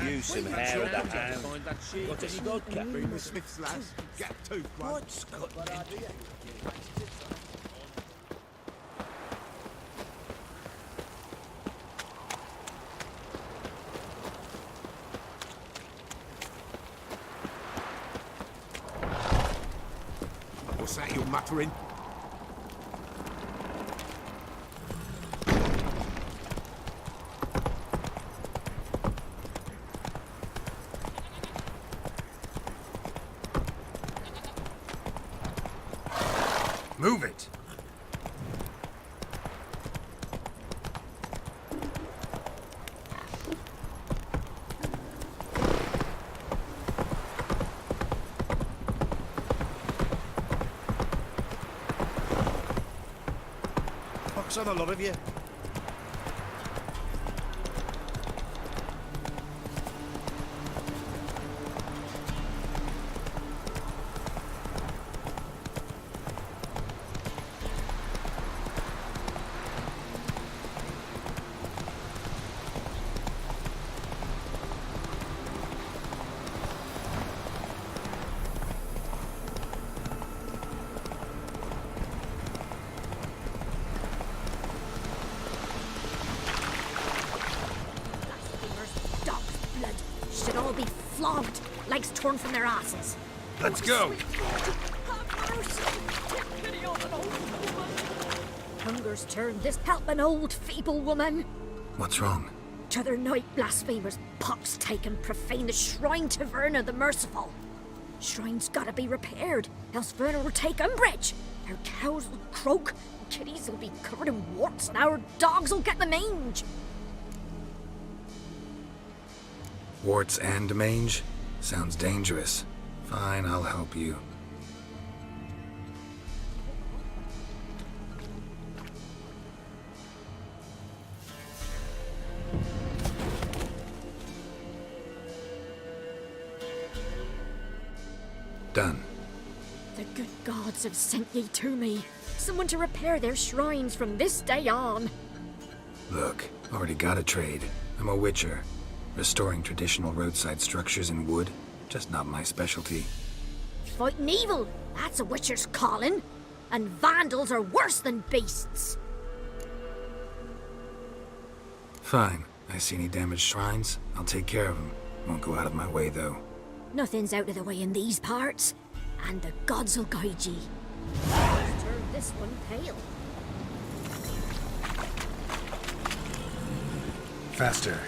You some hair of that hound. Got any vodka? Bring the Smiths, lads. Get a tooth, What's got What's that you're muttering? Move it! Fuck's on a lot of you. Should all be flogged, legs torn from their asses. Let's go! Hunger's turned this helping old feeble woman. What's wrong? T'other night blasphemers pox taken profane the shrine to Verna the Merciful. Shrine's gotta be repaired, else Verna will take umbrage. Our cows will croak, kitties will be covered in warts, and our dogs will get the mange. Warts and mange? Sounds dangerous. Fine, I'll help you. Done. The good gods have sent ye to me. Someone to repair their shrines from this day on. Look, already got a trade. I'm a witcher. Restoring traditional roadside structures in wood, just not my specialty. Fighting evil, that's a witcher's calling. And vandals are worse than beasts. Fine. I see any damaged shrines, I'll take care of them. Won't go out of my way, though. Nothing's out of the way in these parts, and the gods will guide ye. Let's turn this one pale. Faster.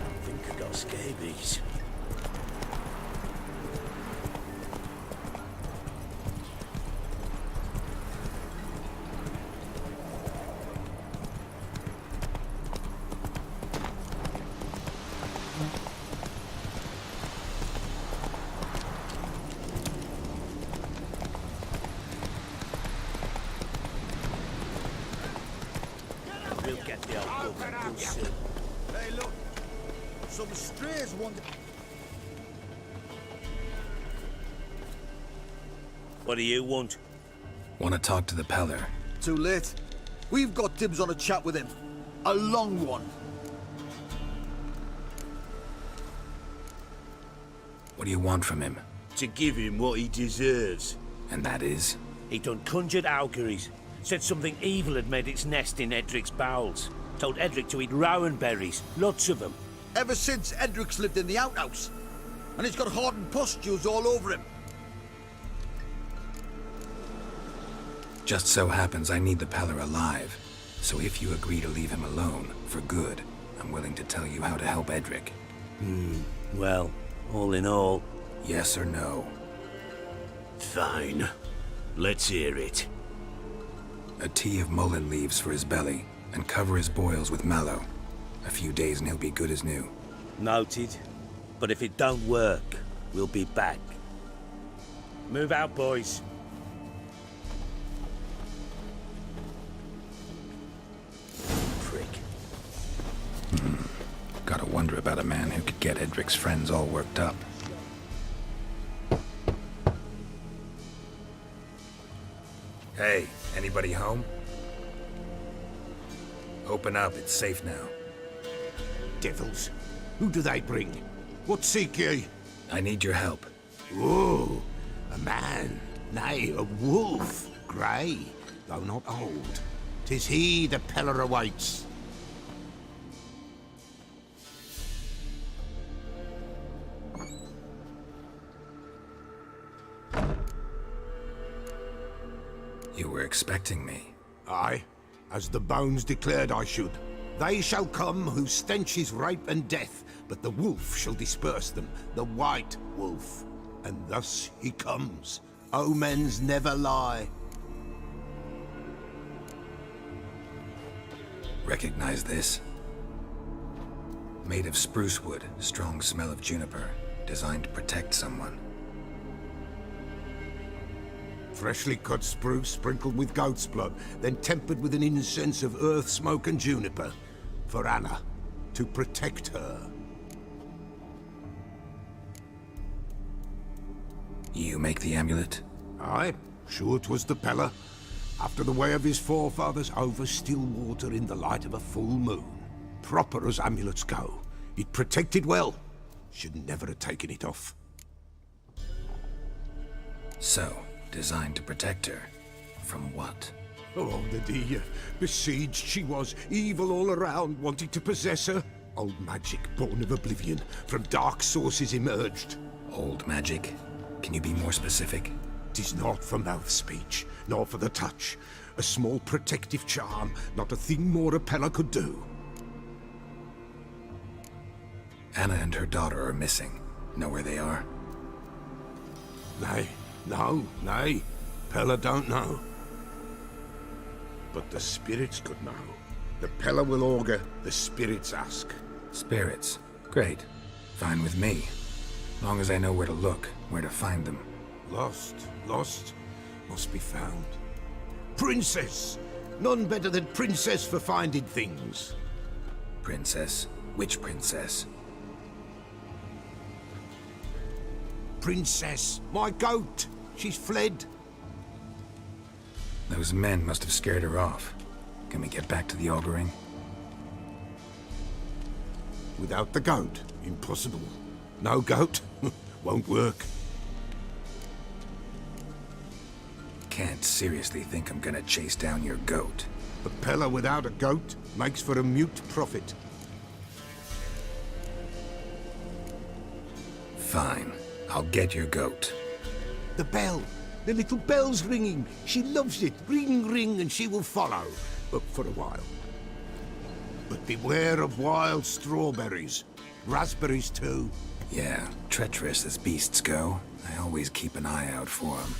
I think I got scabies. We'll get the old book and soon. Hey, look. Some strays wander. What do you want? Want to talk to the Pellar? Too late. We've got dibs on a chat with him. A long one. What do you want from him? To give him what he deserves. And that is? He done conjured auguries. Said something evil had made its nest in Edric's bowels. Told Edric to eat rowan berries, lots of them. Ever since Edric's lived in the outhouse. And he's got hardened pustules all over him. Just so happens I need the Pellar alive. So if you agree to leave him alone, for good, I'm willing to tell you how to help Edric. Well, all in all... Yes or no? Fine. Let's hear it. A tea of mullein leaves for his belly, and cover his boils with mallow. A few days and he'll be good as new. Noted. But if it don't work, we'll be back. Move out, boys. Prick. Gotta wonder about a man who could get Edric's friends all worked up. Hey, anybody home? Open up, it's safe now. Devils. Who do they bring? What seek ye? I need your help. Oh, a man. Nay, a wolf. Grey, though not old. 'Tis he the Pellar awaits. You were expecting me. Aye, as the bones declared I should. They shall come whose stench is rape and death, but the wolf shall disperse them, the white wolf. And thus he comes. Omens never lie. Recognize this? Made of spruce wood, strong smell of juniper, designed to protect someone. Freshly cut spruce sprinkled with goat's blood, then tempered with an incense of earth, smoke and juniper. For Anna, to protect her. You make the amulet? Aye, sure 'twas the Pellar. After the way of his forefathers, over still water in the light of a full moon. Proper as amulets go. It protected well. Should never have taken it off. So, designed to protect her. From what? Oh, the dear. Besieged she was, evil all around, wanting to possess her. Old magic, born of oblivion, from dark sources emerged. Old magic? Can you be more specific? 'Tis not for mouth speech, nor for the touch. A small protective charm, not a thing more a Pellar could do. Anna and her daughter are missing. Know where they are? Nay, no, nay. Pellar don't know. But the spirits could know. The Pellar will augur, the spirits ask. Spirits. Great. Fine with me. Long as I know where to look, where to find them. Lost, must be found. Princess! None better than Princess for finding things. Princess? Which princess? Princess, my goat! She's fled. Those men must have scared her off. Can we get back to the auguring? Without the goat, impossible. No goat, won't work. Can't seriously think I'm gonna chase down your goat. A Pellar without a goat makes for a mute prophet. Fine. I'll get your goat. The bell! The little bell's ringing. She loves it. Ring, ring, and she will follow. But for a while. But beware of wild strawberries. Raspberries, too. Yeah, treacherous as beasts go. I always keep an eye out for them.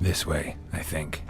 This way, I think.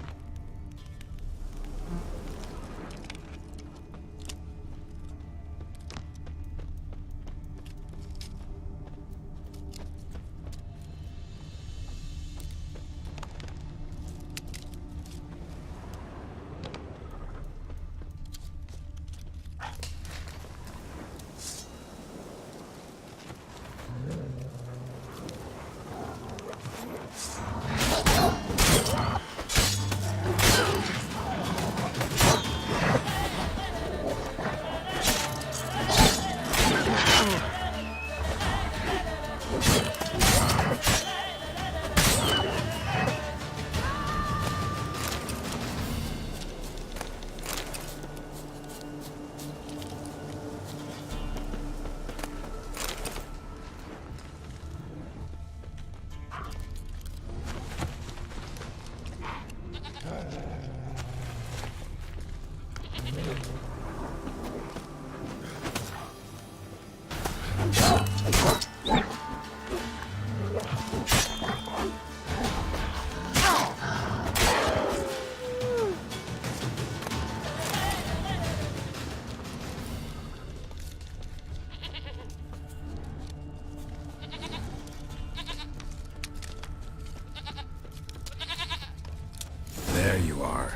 There you are.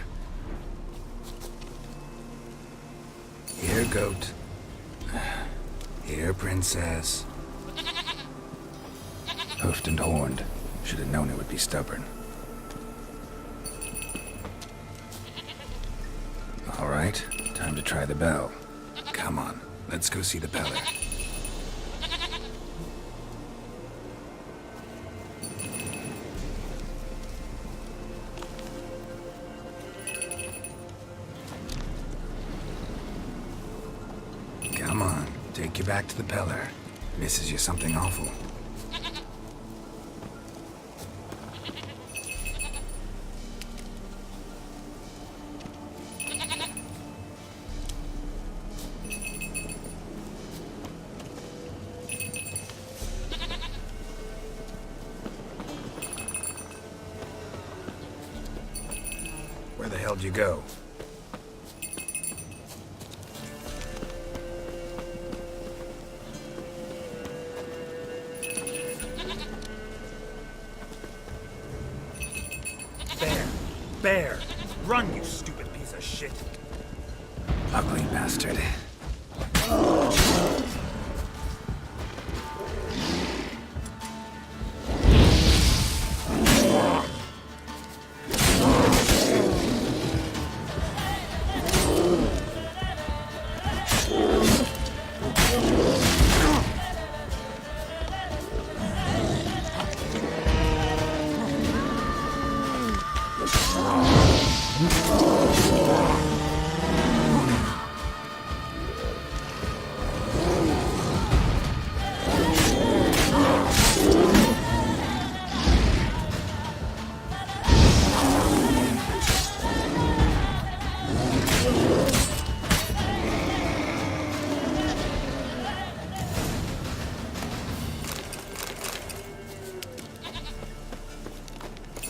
Here, goat. Here, princess. Hoofed and horned. Should have known it would be stubborn. All right, time to try the bell. Come on, let's go see the Pellar. Come on, take you back to the Pellar. Misses you something awful. Where the hell did you go? Bear! Run, you stupid piece of shit! Ugly bastard.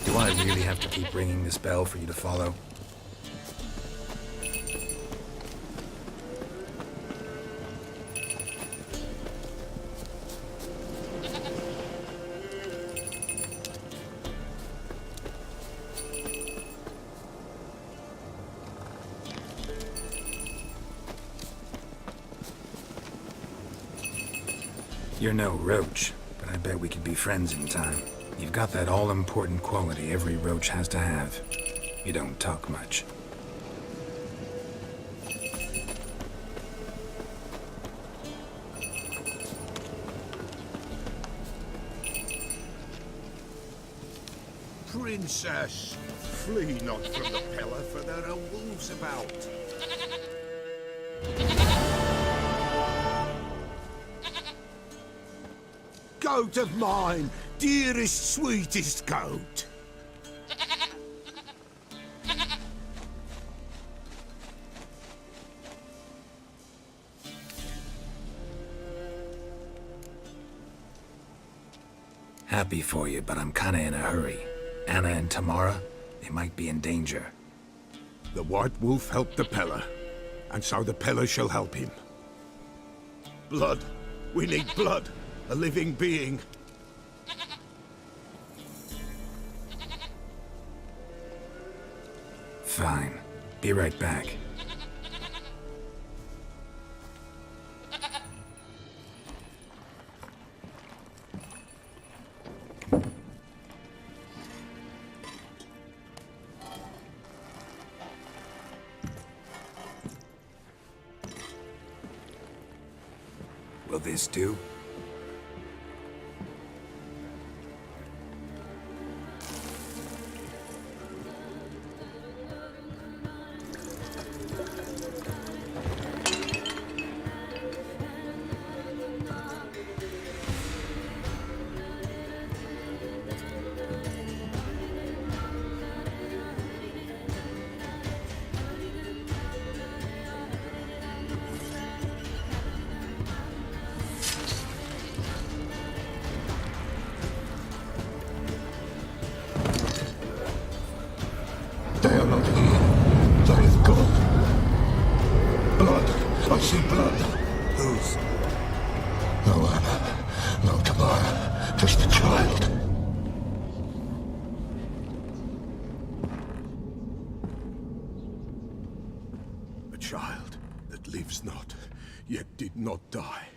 Do I really have to keep ringing this bell for you to follow? You're no roach, but I bet we could be friends in time. You've got that all-important quality every roach has to have. You don't talk much. Princess, flee not from the Pellar, for there are wolves about. Goat of mine, dearest, sweetest goat. Happy for you, but I'm kinda in a hurry. Anna and Tamara, they might be in danger. The White Wolf helped the Pellar, and so the Pellar shall help him. Blood. We need blood. A living being. Fine. Be right back. Will this do? child that lives not, yet did not die.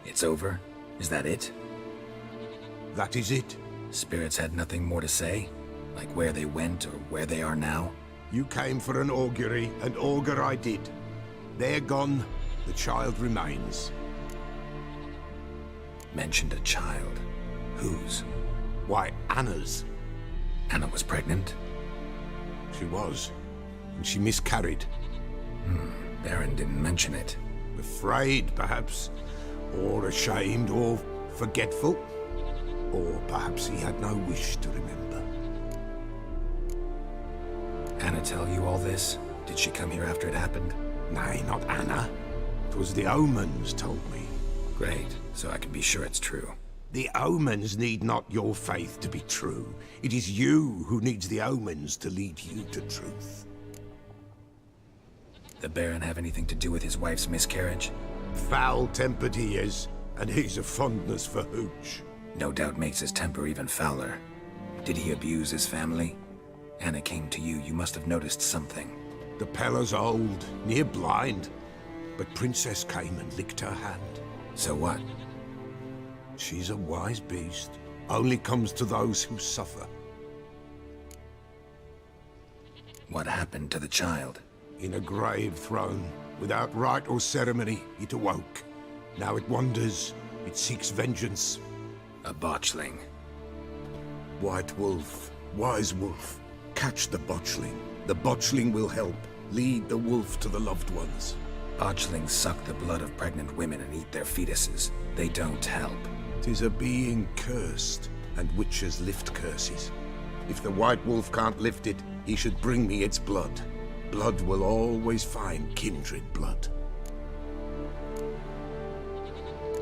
It's over? Is that it? That is it. Spirits had nothing more to say? Like where they went or where they are now? You came for an augury, and augur I did. They're gone, the child remains. Mentioned a child. Whose? Why, Anna's. Anna was pregnant? She was, and she miscarried. Baron didn't mention it. Afraid, perhaps, or ashamed, or forgetful. Or perhaps he had no wish to remember. Anna tell you all this? Did she come here after it happened? Nay, not Anna. 'Twas the omens told me. Great, so I can be sure it's true. The omens need not your faith to be true. It is you who needs the omens to lead you to truth. The Baron have anything to do with his wife's miscarriage? Foul-tempered he is, and he's a fondness for hooch. No doubt makes his temper even fouler. Did he abuse his family? Anna came to you, you must have noticed something. The Pellar's old, near blind, but Princess came and licked her hand. So what? She's a wise beast. Only comes to those who suffer. What happened to the child? In a grave thrown, without rite or ceremony, it awoke. Now it wanders, it seeks vengeance. A botchling. White wolf, wise wolf, catch the botchling. The botchling will help, lead the wolf to the loved ones. Botchlings suck the blood of pregnant women and eat their fetuses. They don't help. 'Tis a being cursed, and witches lift curses. If the white wolf can't lift it, he should bring me its blood. Blood will always find kindred blood.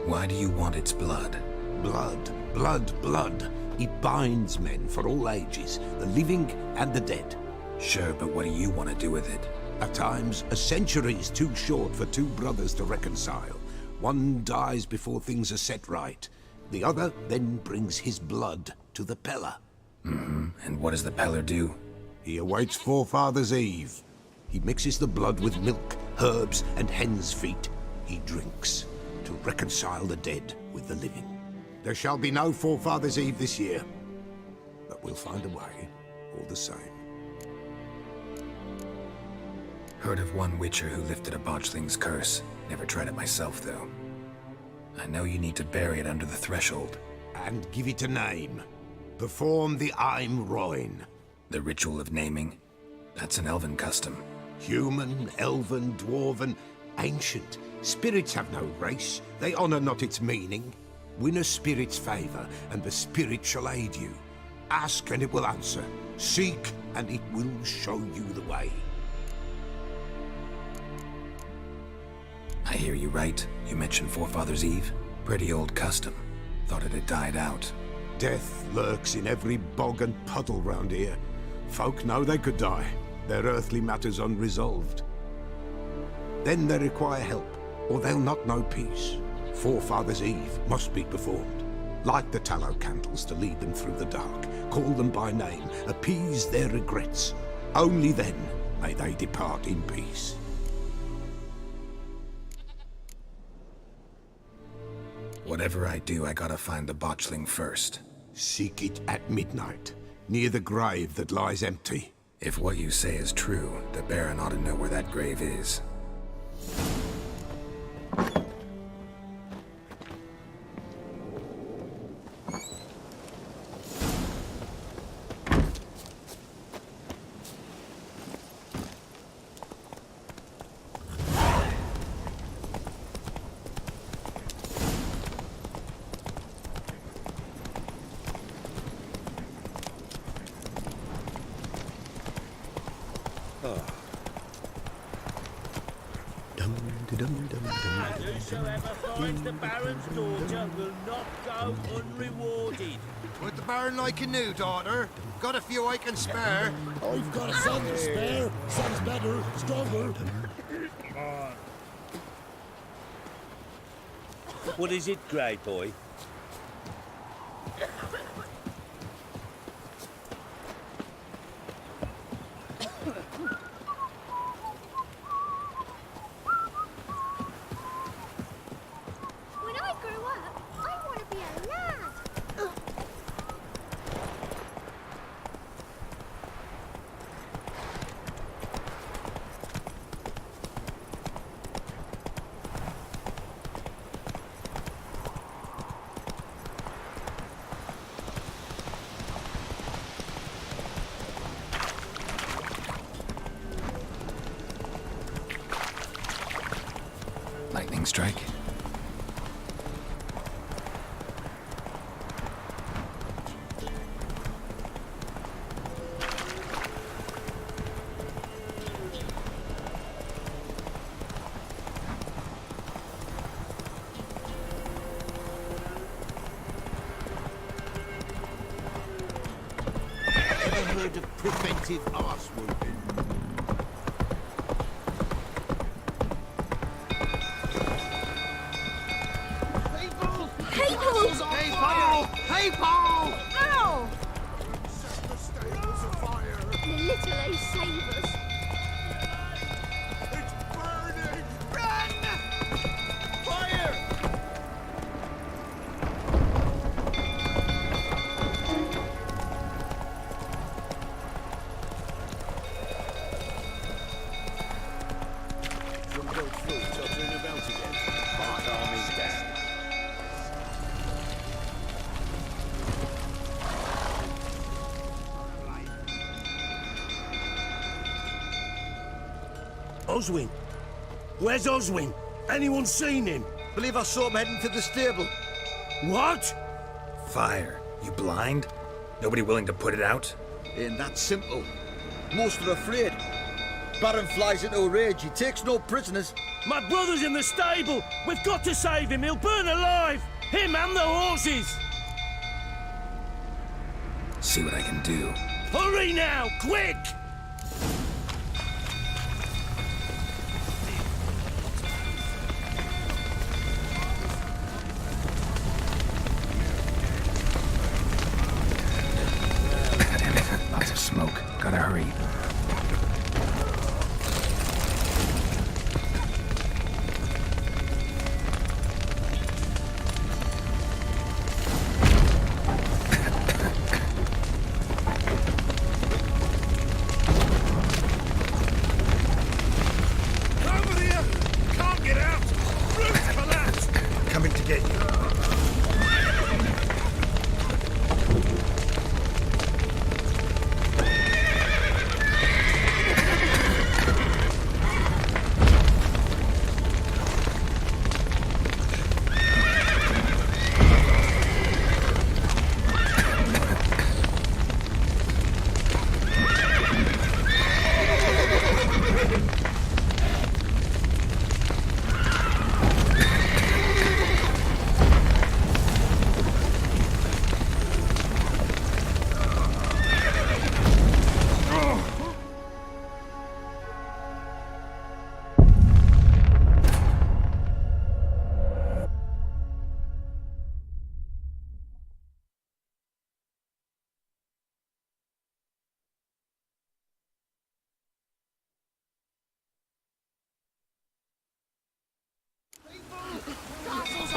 Why do you want its blood? Blood, blood, blood. It binds men for all ages, the living and the dead. Sure, but what do you want to do with it? At times, a century is too short for two brothers to reconcile. One dies before things are set right. The other then brings his blood to the Pellar. And what does the Pellar do? He awaits Forefathers' Eve. He mixes the blood with milk, herbs, and hen's feet. He drinks to reconcile the dead with the living. There shall be no Forefathers' Eve this year, but we'll find a way, all the same. Heard of one witcher who lifted a botchling's curse. Never tried it myself, though. I know you need to bury it under the threshold. And give it a name. Perform the Aim Roin. The ritual of naming? That's an elven custom. Human, elven, dwarven, ancient. Spirits have no race. They honor not its meaning. Win a spirit's favor, and the spirit shall aid you. Ask, and it will answer. Seek, and it will show you the way. I hear you right. You mentioned Forefathers' Eve? Pretty old custom. Thought it had died out. Death lurks in every bog and puddle round here. Folk know they could die, their earthly matters unresolved. Then they require help, or they'll not know peace. Forefathers' Eve must be performed. Light the tallow candles to lead them through the dark. Call them by name, appease their regrets. Only then may they depart in peace. Whatever I do, I gotta find the botchling first. Seek it at midnight, near the grave that lies empty. If what you say is true, the Baron ought to know where that grave is. Whosoever finds the Baron's daughter will not go unrewarded. Would the Baron like a new daughter? Got a few I can spare. I've got a son to spare. Son's better, stronger. What is it, Grey Boy? lightning strike? Ever heard of preventive arse wounding? Hey, Paul! Hey, fire! Hey, Paul! Ow! Set the stables afire! The little ace save us. It's burning! Run! Fire! Some go through, tottering about again. Our army's down. Oswin? Where's Oswin? Anyone seen him? Believe I saw him heading to the stable. What? Fire. You blind? Nobody willing to put it out? Ain't that simple. Most are afraid. Baron flies into a rage. He takes no prisoners. My brother's in the stable! We've got to save him! He'll burn alive! Him and the horses! See what I can do. Hurry now! Quick! Lots of smoke. Gotta hurry. Over here! Can't get out! Roof collapsed! Coming to get you.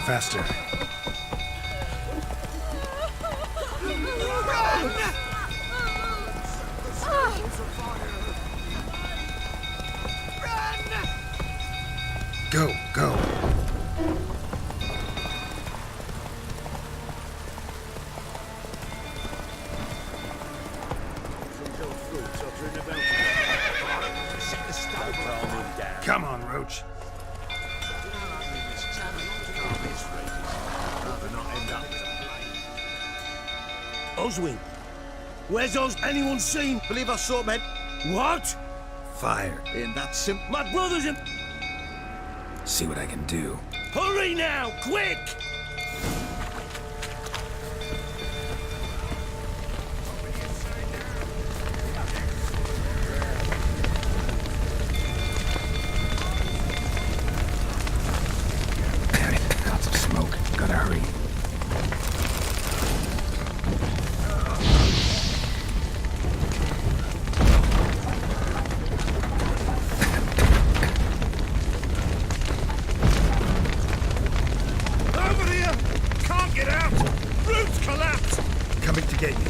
Faster. Go, go. Come on, Roach. Oswin? Where's Anyone seen? Believe I saw him head. What? Fire. Ain't that simple. My brother's in... See what I can do. Hurry now! Quick! Lots of smoke. Gotta hurry. Over here! Can't get out! Roof's collapsed! Coming to get you.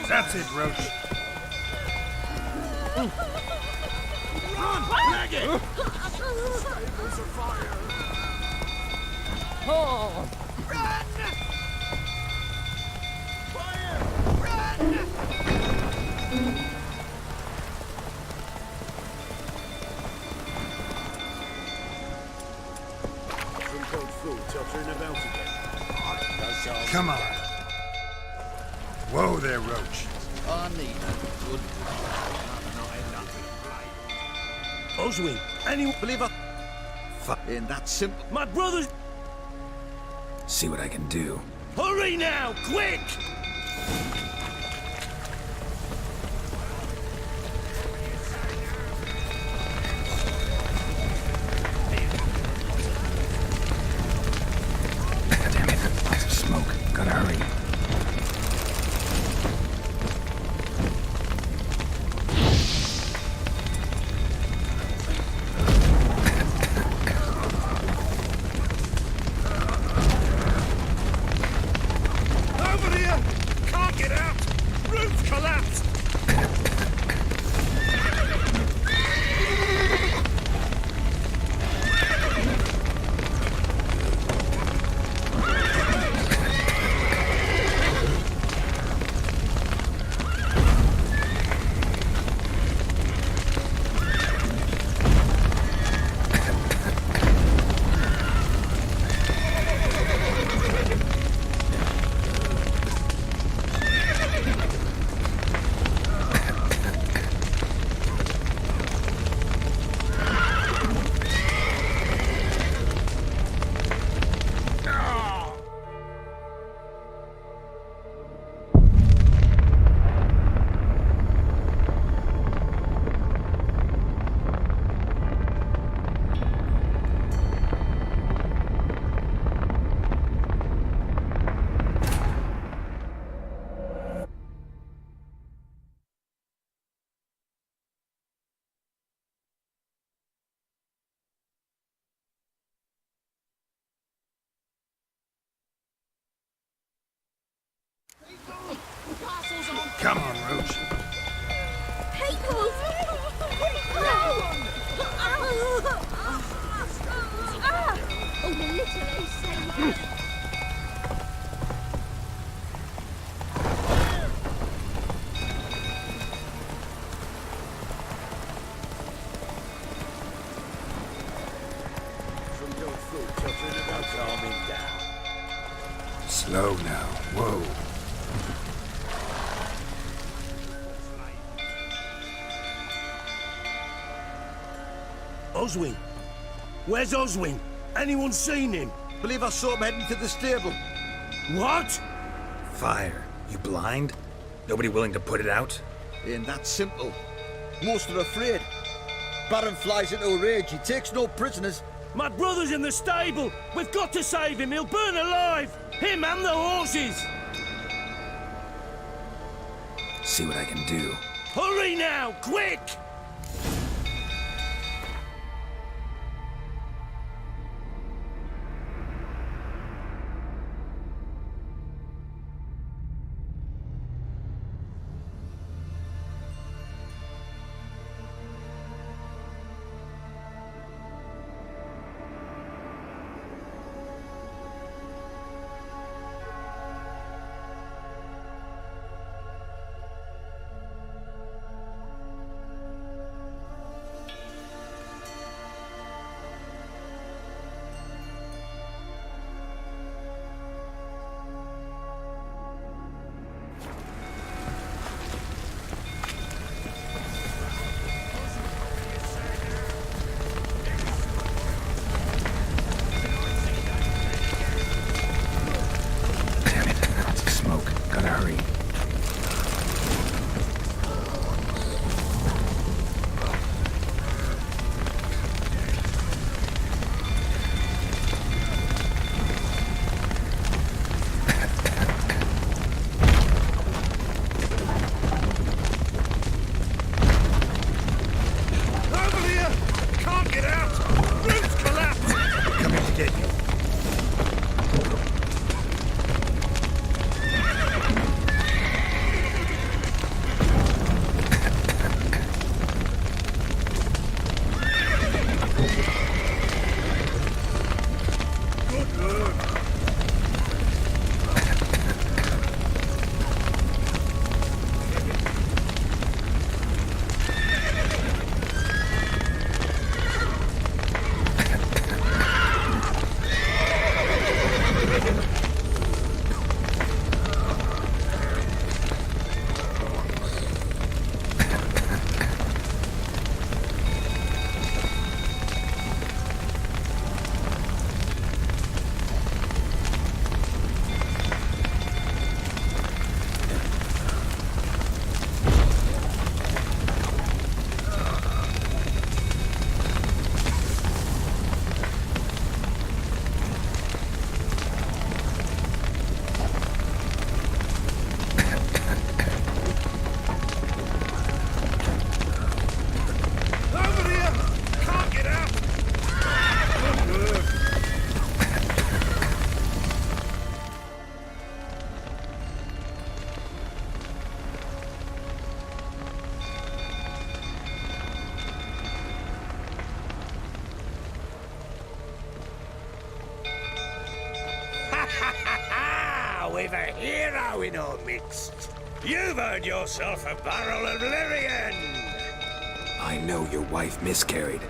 That's it, Roach. Run! Drag it! Oh! Run! Fire! Run! Some cold food tottering about again. Come on. Whoa there, Roach. I need a good Oswin, anyone believe it. Ain't that simple. My brothers... See what I can do. Hurry now! Quick! Damn it, lots of smoke. Gotta hurry. Over here! Can't get out! Roof collapsed! Come on, Roach. People! Oh, the little say. Some cold food tottering about calming down. Slow now. Whoa. Oswin? Where's Oswin? Anyone seen him? Believe I saw him heading to the stable. What? Fire. You blind? Nobody willing to put it out? Ain't that simple. Most are afraid. Baron flies into a rage. He takes no prisoners. My brother's in the stable! We've got to save him! He'll burn alive! Him and the horses! See what I can do. Hurry now! Quick! We've a hero in our midst. You've earned yourself a barrel of Lyrian. I know your wife miscarried.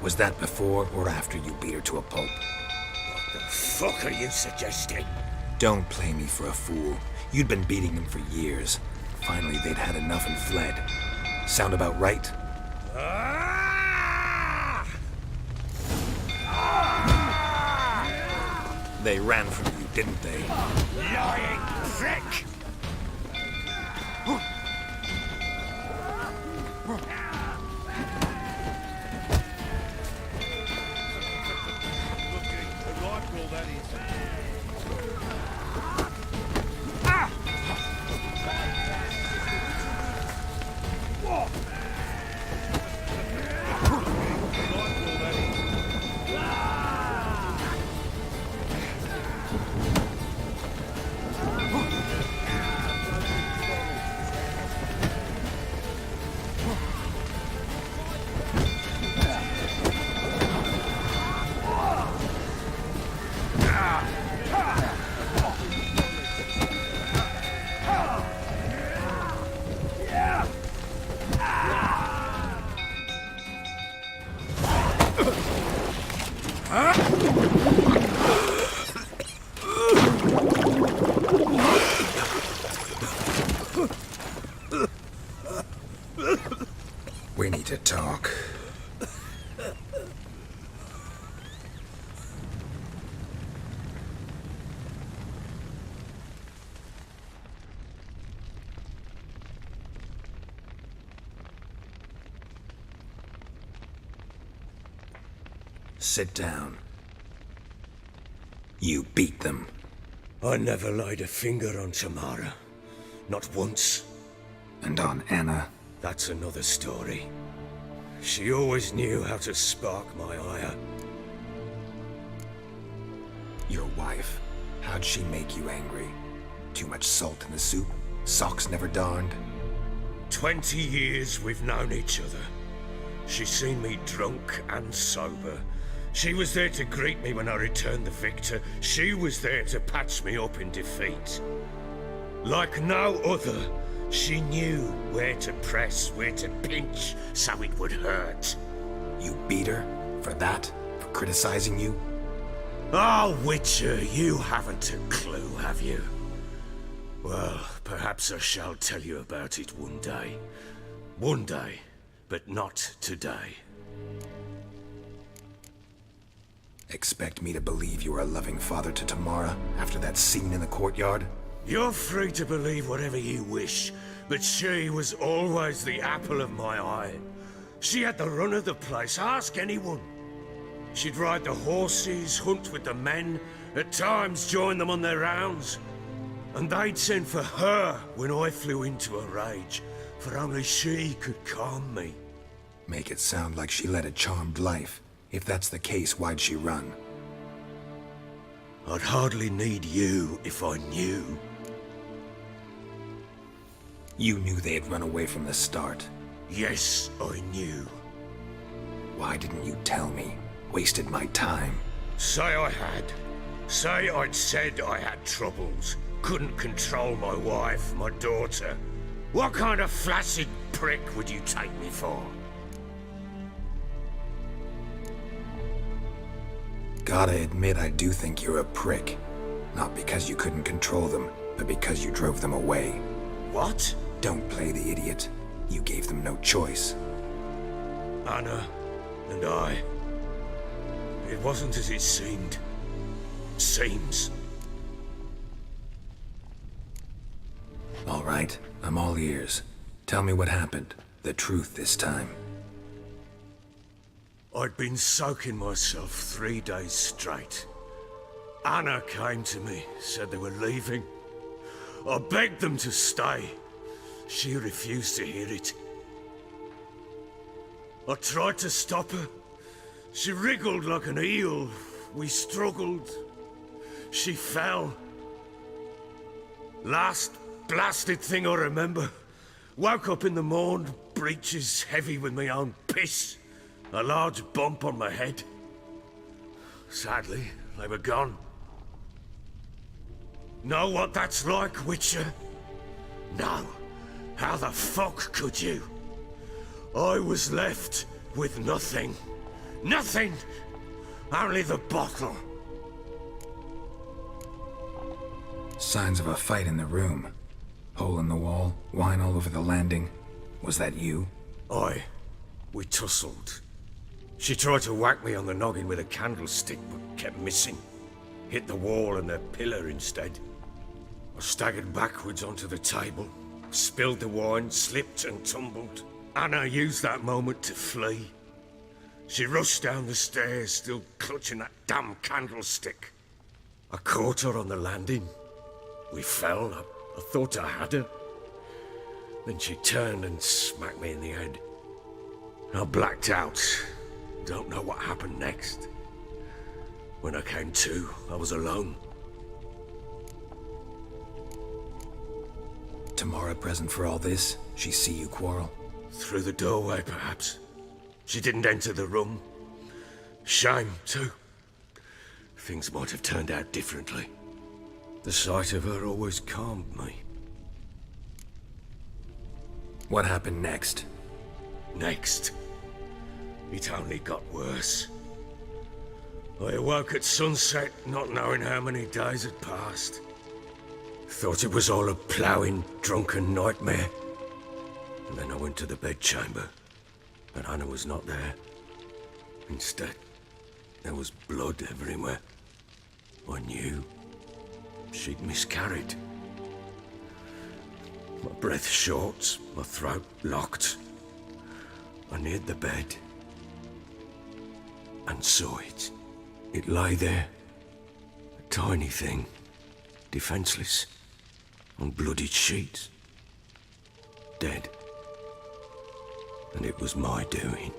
Was that before or after you beat her to a pulp? What the fuck are you suggesting? Don't play me for a fool. You'd been beating them for years. Finally, they'd had enough and fled. Sound about right? They ran from you, didn't they? Lying prick! We need to talk. Sit down. You beat them. I never laid a finger on Tamara. Not once. And on Anna? That's another story. She always knew how to spark my ire. Your wife. How'd she make you angry? Too much salt in the soup? Socks never darned? 20 years we've known each other. She's seen me drunk and sober. She was there to greet me when I returned the victor. She was there to patch me up in defeat. Like no other, she knew where to press, where to pinch, so it would hurt. You beat her? For that? For criticizing you? Oh, Witcher, you haven't a clue, have you? Well, perhaps I shall tell you about it one day. One day, but not today. Expect me to believe you were a loving father to Tamara after that scene in the courtyard? You're free to believe whatever you wish, but she was always the apple of my eye. She had the run of the place, ask anyone. She'd ride the horses, hunt with the men, at times join them on their rounds. And they'd send for her when I flew into a rage, for only she could calm me. Make it sound like she led a charmed life. If that's the case, why'd she run? I'd hardly need you if I knew. You knew they had run away from the start. Yes, I knew. Why didn't you tell me? Wasted my time. Say I had. Say I'd said I had troubles. Couldn't control my wife, my daughter. What kind of flaccid prick would you take me for? Gotta admit, I do think you're a prick. Not because you couldn't control them, but because you drove them away. What? Don't play the idiot. You gave them no choice. Anna and I. It wasn't as it seemed. Seems. All right, I'm all ears. Tell me what happened. The truth this time. I'd been soaking myself 3 days straight. Anna came to me, said they were leaving. I begged them to stay. She refused to hear it. I tried to stop her. She wriggled like an eel. We struggled. She fell. Last blasted thing I remember. Woke up in the morn, breeches heavy with my own piss. A large bump on my head. Sadly, they were gone. Know what that's like, Witcher? No. How the fuck could you? I was left with nothing. Nothing! Only the bottle. Signs of a fight in the room. Hole in the wall, wine all over the landing. Was that you? We tussled. She tried to whack me on the noggin with a candlestick, but kept missing. Hit the wall and the pillar instead. I staggered backwards onto the table, spilled the wine, slipped and tumbled. Anna used that moment to flee. She rushed down the stairs, still clutching that damn candlestick. I caught her on the landing. We fell. I thought I had her. Then she turned and smacked me in the head. I blacked out. Don't know what happened next. When I came to, I was alone. Tamara present for all this? She see you quarrel? Through the doorway, perhaps. She didn't enter the room. Shame, too. Things might have turned out differently. The sight of her always calmed me. What happened next? Next, it only got worse. I awoke at sunset, not knowing how many days had passed. Thought it was all a ploughing, drunken nightmare. And then I went to the bedchamber, but Anna was not there. Instead, there was blood everywhere. I knew she'd miscarried. My breath short, my throat locked. I neared the bed and saw it. It lay there, a tiny thing, defenseless, on bloodied sheets, dead. And it was my doing.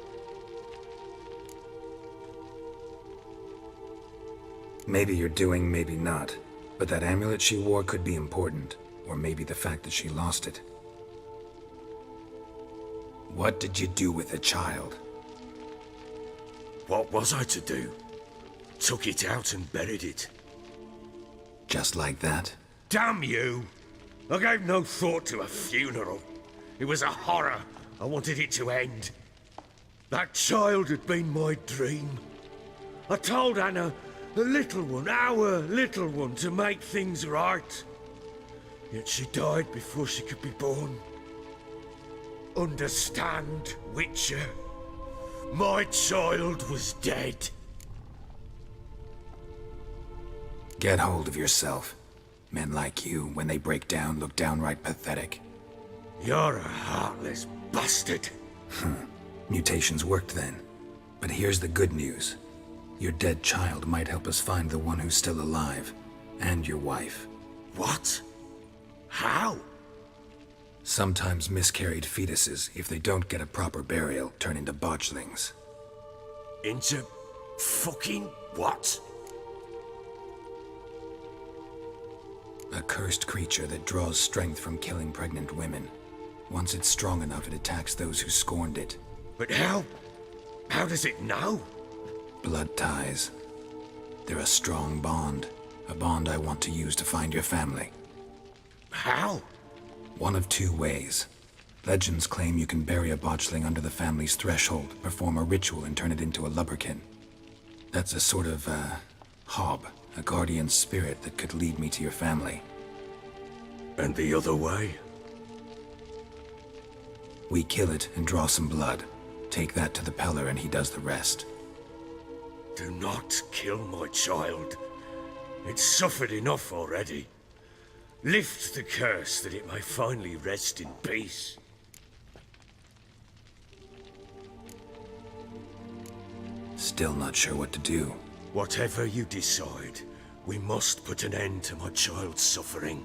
Maybe you're doing, maybe not. But that amulet she wore could be important. Or maybe the fact that she lost it. What did you do with the child? What was I to do? Took it out and buried it. Just like that? Damn you! I gave no thought to a funeral. It was a horror. I wanted it to end. That child had been my dream. I told Anna, the little one, our little one, to make things right. Yet she died before she could be born. Understand, Witcher? My child was dead. Get hold of yourself. Men like you, when they break down, look downright pathetic. You're a heartless bastard. Mutations worked then. But here's the good news. Your dead child might help us find the one who's still alive. And your wife. What? How? Sometimes miscarried fetuses, if they don't get a proper burial, turn into botchlings. Into fucking what? A cursed creature that draws strength from killing pregnant women. Once it's strong enough, it attacks those who scorned it. But how? How does it know? Blood ties. They're a strong bond. A bond I want to use to find your family. How? One of two ways. Legends claim you can bury a botchling under the family's threshold, perform a ritual, and turn it into a lubberkin. That's a sort of, hob, A guardian spirit that could lead me to your family. And the other way? We kill it and draw some blood. Take that to the Pellar and he does the rest. Do not kill my child. It's suffered enough already. Lift the curse that it may finally rest in peace. Still not sure what to do. Whatever you decide, we must put an end to my child's suffering.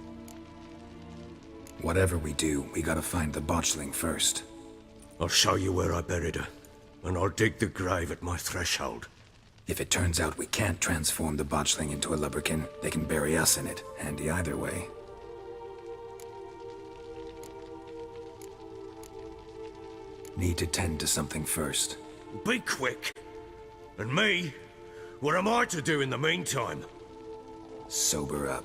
Whatever we do, we gotta find the botchling first. I'll show you where I buried her, and I'll dig the grave at my threshold. If it turns out we can't transform the botchling into a lubberkin, they can bury us in it. Handy either way. Need to tend to something first. Be quick. And me? What am I to do in the meantime? Sober up.